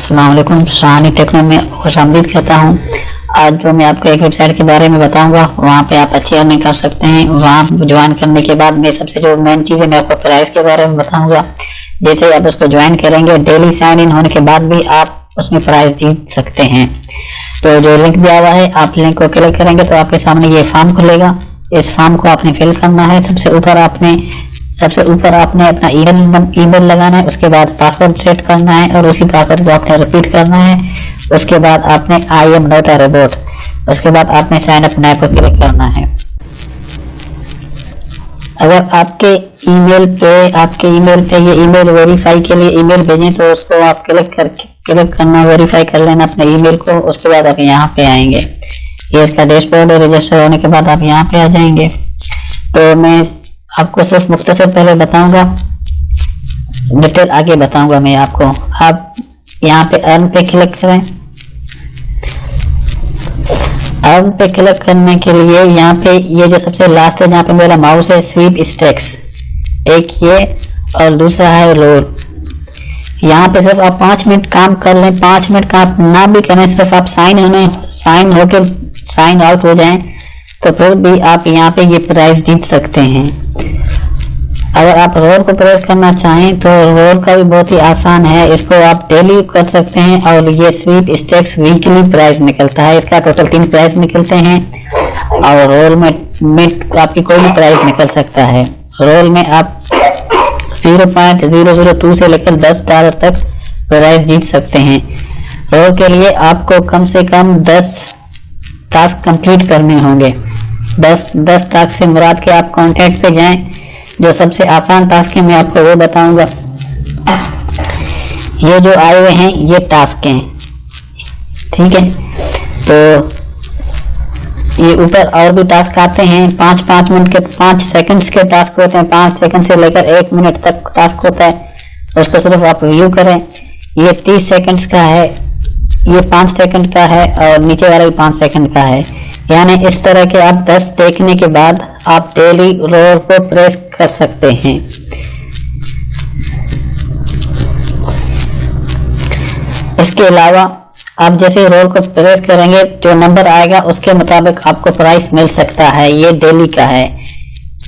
अस्सलाम वालेकुम। शानी टेक्नो में खुशामदीद कहता हूँ। आज जो मैं आपको एक वेबसाइट के बारे में बताऊंगा, वहाँ पे आप अच्छी अर्निंग कर सकते हैं। वहाँ ज्वाइन करने के बाद मैं सबसे जो मेन चीज़ है, मैं आपको प्राइस के बारे में बताऊंगा। जैसे आप उसको ज्वाइन करेंगे, डेली साइन इन होने के बाद भी आप उसमें प्राइस जीत सकते हैं। तो जो लिंक दिया हुआ है, आप लिंक को क्लिक करेंगे तो आपके सामने ये फॉर्म खुलेगा। इस फॉर्म को आपने फिल करना है। सबसे ऊपर आपने अपना ईमेल लगाना है। उसके बाद पासवर्ड सेट करना है और उसी पासवर्ड को आपने रिपीट करना है। उसके बाद आपने I am not a robot, उसके बाद आपने साइन अप नाउ पर क्लिक करना है। अगर आपके ईमेल पे ये ईमेल वेरीफाई के लिए ईमेल भेजें तो उसको आप क्लिक करना, वेरीफाई कर लेना अपने ईमेल को। उसके बाद आप यहाँ पे आएंगे। ये इसका डैशबोर्ड है। रजिस्टर होने के बाद आप यहाँ पे आ जाएंगे। तो मैं आपको सिर्फ मुख्तसर पहले बताऊंगा, डिटेल आगे बताऊंगा मैं आपको। आप यहाँ पे अर्न पे क्लिक करें। अर्न पे क्लिक करने के लिए यहाँ पे ये जो सबसे लास्ट है, जहाँ पे मेरा माउस है, स्वीप स्टैक्स, एक ये और दूसरा है रोल। यहाँ पे सिर्फ आप 5 मिनट काम कर लें। 5 मिनट काम ना भी करें, सिर्फ आप साइन आउट हो जाएं तो फिर भी आप यहाँ पे ये प्राइस जीत सकते हैं। अगर आप रोल को प्रेस करना चाहें तो रोल का भी बहुत ही आसान है। इसको आप डेली कर सकते हैं और ये स्वीप स्टैक्स वीकली प्राइस निकलता है। इसका टोटल 3 प्राइस निकलते हैं और रोल में आपकी कोई भी प्राइस निकल सकता है। रोल में आप 0.002 से लेकर $10 तक प्राइस जीत सकते हैं। रोल के लिए आपको कम से कम 10 टास्क कंप्लीट करने होंगे। 10 टास्क से मुराद के आप कॉन्टैक्ट पे जाएं। जो सबसे आसान टास्क है मैं आपको वो बताऊंगा। ये जो आए हुए हैं ये टास्क हैं, ठीक है। तो ये ऊपर और भी टास्क आते हैं। 5 मिनट के 5 सेकंड्स के टास्क होते हैं। 5 सेकंड से लेकर 1 मिनट तक टास्क होता है। उसको सिर्फ आप व्यू करें। ये 30 सेकंड्स का है, ये 5 सेकंड का है और नीचे वाला भी 5 सेकंड का है। यानी इस तरह के आप 10 देखने के बाद आप डेली रोल को प्रेस कर सकते हैं। इसके अलावा आप जैसे रोल को प्रेस करेंगे, जो नंबर आएगा उसके मुताबिक आपको प्राइस मिल सकता है। ये डेली का है,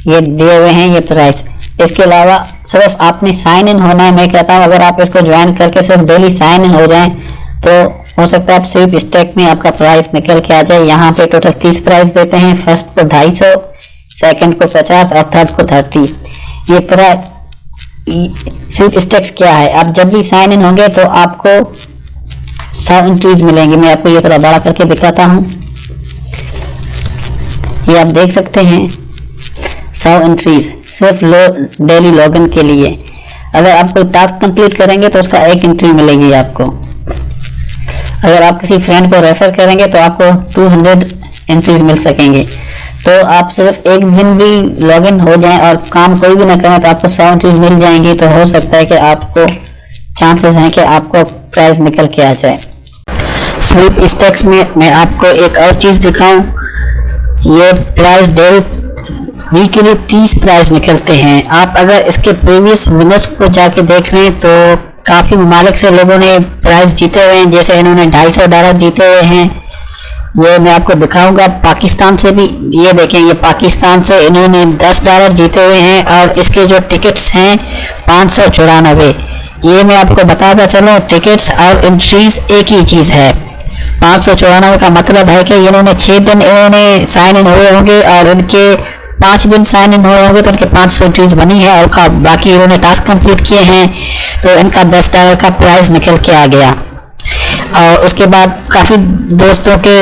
ये दिए हुए हैं ये प्राइस। इसके अलावा सिर्फ आपने साइन इन होना है। मैं कहता हूँ अगर आप इसको ज्वाइन करके सिर्फ डेली साइन इन हो जाएं तो हो सकता है आप स्वीप स्टैक में आपका प्राइस निकल के आ जाए। यहाँ पे टोटल 30 प्राइस देते हैं। फर्स्ट को 250, सेकंड को 50 और थर्ड को 30। ये प्राइस स्वीप स्टैक्स क्या है, आप जब भी साइन इन होंगे तो आपको 100 एंट्रीज मिलेंगी। मैं आपको ये थोड़ा बड़ा करके दिखाता हूँ। ये आप देख सकते हैं 100 एंट्रीज सिर्फ डेली लॉगिन के लिए। अगर आप कोई टास्क कंप्लीट करेंगे तो उसका 1 एंट्री मिलेगी आपको। अगर आप किसी फ्रेंड को रेफर करेंगे तो आपको 200 एंट्रीज मिल सकेंगे। तो आप सिर्फ एक दिन भी लॉगिन हो जाएं और काम कोई भी ना करें तो आपको 100 एंट्रीज मिल जाएंगी। तो हो सकता है कि आपको चांसेस हैं कि आपको प्राइस निकल के आ जाए। स्वीप स्टैक्स में मैं आपको एक और चीज़ दिखाऊं। ये प्राइस डेली वीकली 30 प्राइस निकलते हैं। आप अगर इसके प्रीवियस विनर्स को जाके देख रहे हैं तो काफ़ी ममालिक से लोगों ने प्राइस जीते हुए हैं। जैसे इन्होंने $250 जीते हुए हैं। ये मैं आपको दिखाऊंगा। पाकिस्तान से भी ये देखें, ये पाकिस्तान से इन्होंने $10 जीते हुए हैं और इसके जो टिकट्स हैं 594। ये मैं आपको बताता चलूँ, टिकट्स और एंट्रीज एक ही चीज़ है। 594 का मतलब है कि इन्होंने 6 दिन इन्होंने साइन इन हुए होंगे और इनके 5 दिन साइन इन हुए होंगे तो इनके 500 एंट्रीज बनी है और बाकी इन्होंने टास्क कंप्लीट किए हैं तो इनका $10 का प्राइस निकल के आ गया। और उसके बाद काफ़ी दोस्तों के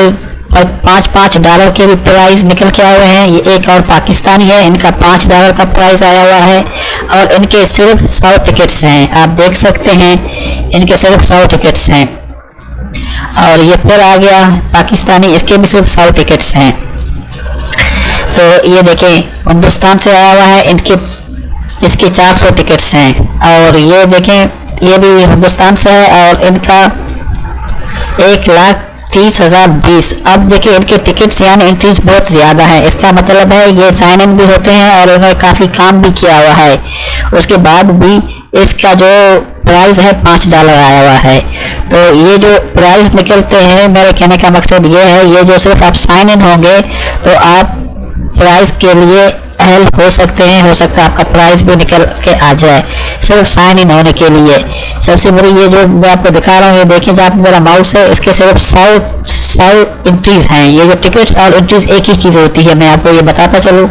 $5 के भी प्राइस निकल के आए हुए हैं। ये एक और पाकिस्तानी है, इनका $5 का प्राइस आया हुआ है और इनके सिर्फ 100 टिकट्स हैं। आप देख सकते हैं इनके सिर्फ 100 टिकट्स हैं। और ये फिर आ गया पाकिस्तानी, इसके भी सिर्फ 100 टिकट्स हैं। तो ये देखें हिंदुस्तान से आया हुआ है, इसके 400 टिकट्स हैं। और ये देखें ये भी हिंदुस्तान से है और इनका 1,30,020। अब देखिए इनके टिकट्स यानी एंट्रीज बहुत ज़्यादा है। इसका मतलब है ये साइन इन भी होते हैं और इन्होंने काफ़ी काम भी किया हुआ है। उसके बाद भी इसका जो प्राइस है $5 आया हुआ है। तो ये जो प्राइस निकलते हैं, मेरे कहने का मकसद ये है, ये जो सिर्फ आप साइन इन होंगे तो आप प्राइस के लिए हेल्प हो सकते हैं, हो सकता है आपका प्राइस भी निकल के आ जाए सिर्फ साइन इन होने के लिए। सबसे बड़ी ये जो मैं आपको दिखा रहा हूँ, ये देखिए जहाँ पे मेरा माउस है, इसके सिर्फ 100 एंट्रीज हैं। ये जो टिकट्स और एंट्रीज एक ही चीज़ होती है, मैं आपको ये बताता चलूँ।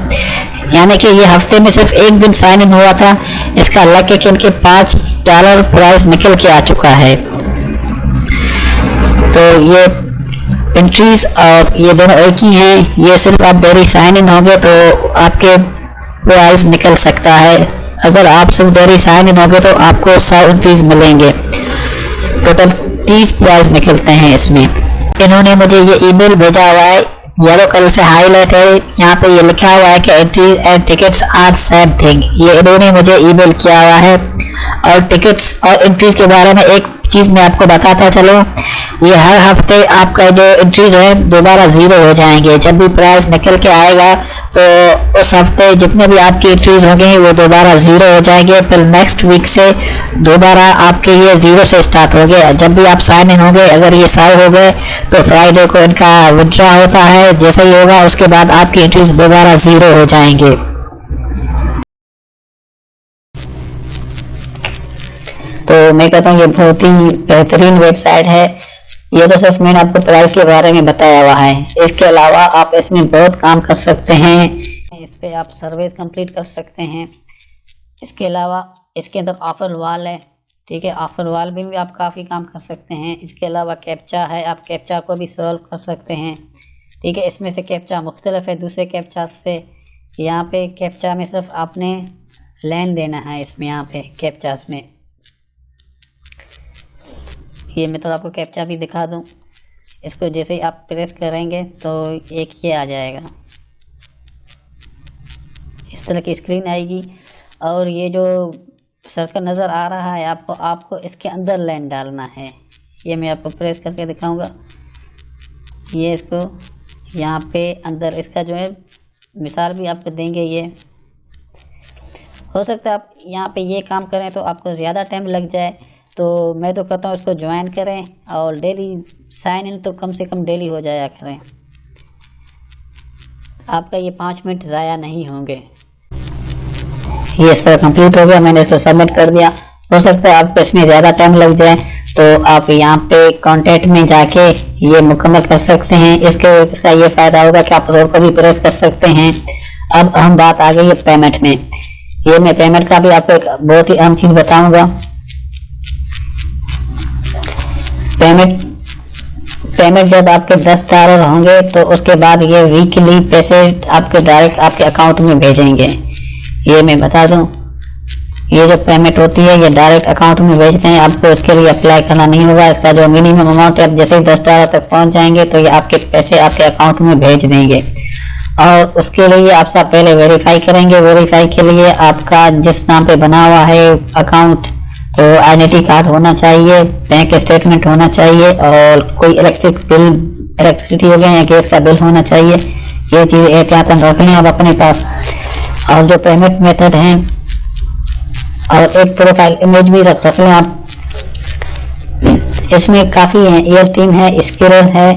यानी कि ये हफ्ते में सिर्फ एक दिन साइन इन हुआ था, इसका लग के इनके $5 प्राइस निकल के आ चुका है। तो ये एंट्रीज और ये दोनों एक ही हैं। ये सिर्फ आप डेली साइन इन होंगे तो आपके प्राइस निकल सकता है। अगर आप सिर्फ डेली साइन इन होंगे तो आपको 100 एंट्रीज मिलेंगे। टोटल 30 प्राइस निकलते हैं इसमें। इन्होंने मुझे ये ईमेल भेजा हुआ है, येलो कलर से हाईलाइट है, यहाँ पे ये लिखा हुआ है कि entries and tickets are same thing. ये इन्होंने मुझे ईमेल किया हुआ है। और टिकट्स और एंट्रीज के बारे में एक चीज़ मैं आपको बताता चलूँ, ये हर हफ्ते आपका जो एंट्रीज है दोबारा ज़ीरो हो जाएंगे। जब भी प्राइस निकल के आएगा तो उस हफ्ते जितने भी आपकी एंट्रीज होंगे वो दोबारा ज़ीरो हो जाएंगे। फिर नेक्स्ट वीक से दोबारा आपके ये ज़ीरो से स्टार्ट हो गए। जब भी आप साइन इन होंगे, अगर ये 100 हो गए तो फ्राइडे को इनका विड्रॉ होता है। जैसे ही होगा उसके बाद आपकी एंट्रीज दोबारा ज़ीरो हो जाएंगे। तो मैं कहता हूँ ये बहुत ही बेहतरीन वेबसाइट है। ये तो सिर्फ मैंने आपको प्राइस के बारे में बताया हुआ है। इसके अलावा आप इसमें बहुत काम कर सकते हैं। इस पे आप सर्वेस कंप्लीट कर सकते हैं। इसके अलावा इसके अंदर ऑफर वाल है, ठीक है, ऑफर वाल में भी आप काफ़ी काम कर सकते हैं। इसके अलावा कैप्चा है, आप कैप्चा को भी सॉल्व कर सकते हैं, ठीक है। इसमें से कैप्चा मुख्तलिफ है दूसरे कैप्चा से। यहाँ पे कैप्चा में सिर्फ आपने लाइन देना है। इसमें यहाँ पे कैप्चास में ये मैं तो आपको कैप्चा भी दिखा दूं। इसको जैसे ही आप प्रेस करेंगे तो एक ये आ जाएगा, इस तरह की स्क्रीन आएगी। और ये जो सर्कल नज़र आ रहा है आपको इसके अंदर लाइन डालना है। ये मैं आपको प्रेस करके दिखाऊंगा। ये इसको यहाँ पे अंदर इसका जो है मिसाल भी आपको देंगे। ये हो सकता है आप यहाँ पे ये काम करें तो आपको ज़्यादा टाइम लग जाए, तो मैं तो कहता हूँ इसको ज्वाइन करें और डेली साइन इन तो कम से कम डेली हो जाया करें। आपका ये 5 मिनट ज़ाया नहीं होंगे। ये इस तरह कंप्लीट हो गया, मैंने इसको सबमिट कर दिया। हो सकता है आपको इसमें ज़्यादा टाइम लग जाए तो आप यहाँ पे कॉन्टैक्ट में जाके ये मुकम्मल कर सकते हैं। इसका ये फ़ायदा होगा कि आप रोड पर भी प्रेस कर सकते हैं। अब हम बात आ गई है पेमेंट में। ये मैं पेमेंट का भी आपको एक बहुत ही अहम चीज़ बताऊँगा। पेमेंट जब आपके $10 होंगे तो उसके बाद ये वीकली पैसे आपके डायरेक्ट आपके अकाउंट में भेजेंगे। ये मैं बता दूं, ये जो पेमेंट होती है ये डायरेक्ट अकाउंट में भेजते हैं। आपको इसके लिए अप्लाई करना नहीं होगा। इसका जो मिनिमम अमाउंट है, आप जैसे ही $10 तक पहुंच जाएंगे तो ये आपके पैसे आपके अकाउंट में भेज देंगे। और उसके लिए आपसे पहले वेरीफाई करेंगे। वेरीफाई के लिए आपका जिस नाम पे बना हुआ है अकाउंट तो आइडेंटिटी कार्ड होना चाहिए, बैंक स्टेटमेंट होना चाहिए और कोई इलेक्ट्रिसिटी हो गया या गैस का बिल होना चाहिए। ये चीज़ एहतियातन रख लें आप अपने पास। और जो पेमेंट मेथड हैं और एक प्रोफाइल इमेज भी रख लें आप। इसमें काफ़ी हैं, एयर टीम है, स्किरल है,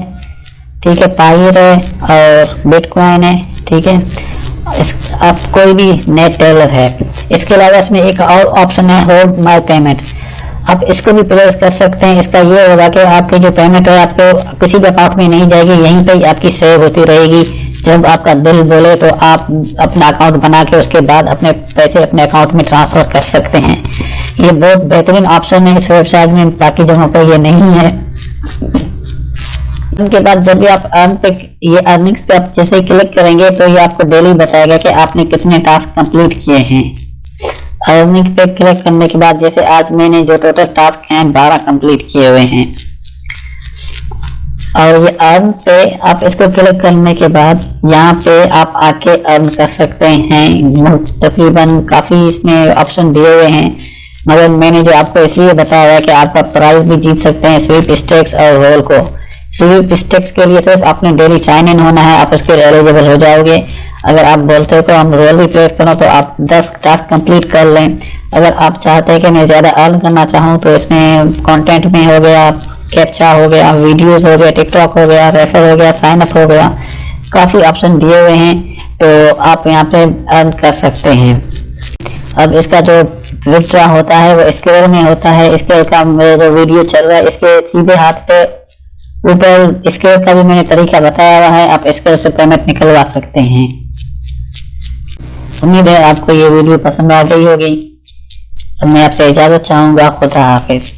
ठीक है, पायर है और बिटकॉइन है, ठीक है। आप कोई भी नेट टेलर है। इसके अलावा इसमें एक और ऑप्शन है होल्ड माय पेमेंट। आप इसको भी प्रेस कर सकते हैं। इसका ये होगा कि आपकी जो पेमेंट है आपको किसी भी अकाउंट में नहीं जाएगी, यहीं पे आपकी सेव होती रहेगी। जब आपका बिल बोले तो आप अपना अकाउंट बना के उसके बाद अपने पैसे अपने अकाउंट में ट्रांसफ़र कर सकते हैं। ये बहुत बेहतरीन ऑप्शन है इस वेबसाइट में, बाकी जगहों पर ये नहीं है। उनके बाद जब भी आप ये अर्निंग्स पे आप जैसे ही क्लिक करेंगे तो ये आपको डेली बताएगा कि आपने कितने टास्क कंप्लीट किए हैं। अर्निंग्स पे क्लिक करने के बाद जैसे आज मैंने जो टोटल टास्क हैं 12 कंप्लीट किए हुए हैं। और ये अर्न पे आप इसको क्लिक करने के बाद यहाँ पे आप आके अर्न कर सकते हैं। तकरीबन काफ़ी इसमें ऑप्शन दिए हुए हैं, मगर मैंने जो आपको इसलिए बताया है कि आपका प्राइज भी जीत सकते हैं स्वीप स्टेक्स और रोल को। स्वीप स्टेक्स के लिए सिर्फ आपने डेली साइन इन होना है, आप उसके एलिजिबल हो जाओगे। अगर आप बोलते हो तो हम रोल भी प्रेस करो तो आप 10 टास्क कंप्लीट कर लें अगर आप चाहते हैं कि मैं ज़्यादा अर्न करना चाहूँ तो इसमें कंटेंट में हो गया, कैप्चा हो गया, वीडियोस हो गया, टिकटॉक हो गया, रेफर हो गया, साइन अप हो गया, काफ़ी ऑप्शन दिए हुए हैं, तो आप यहाँ पे अर्न कर सकते हैं। अब इसका जो विड्रॉ होता है वो स्क्वेयर में होता है। इसके का जो वीडियो चल रहा है इसके सीधे हाथ पे ऊपर स्क्वेयर का भी मैंने तरीका बताया हुआ है, आप स्क्वेयर से पेमेंट निकलवा सकते हैं। उम्मीद है आपको ये वीडियो पसंद आ गई होगी। अब मैं आपसे इजाज़त चाहूँगा। खुदा हाफिज।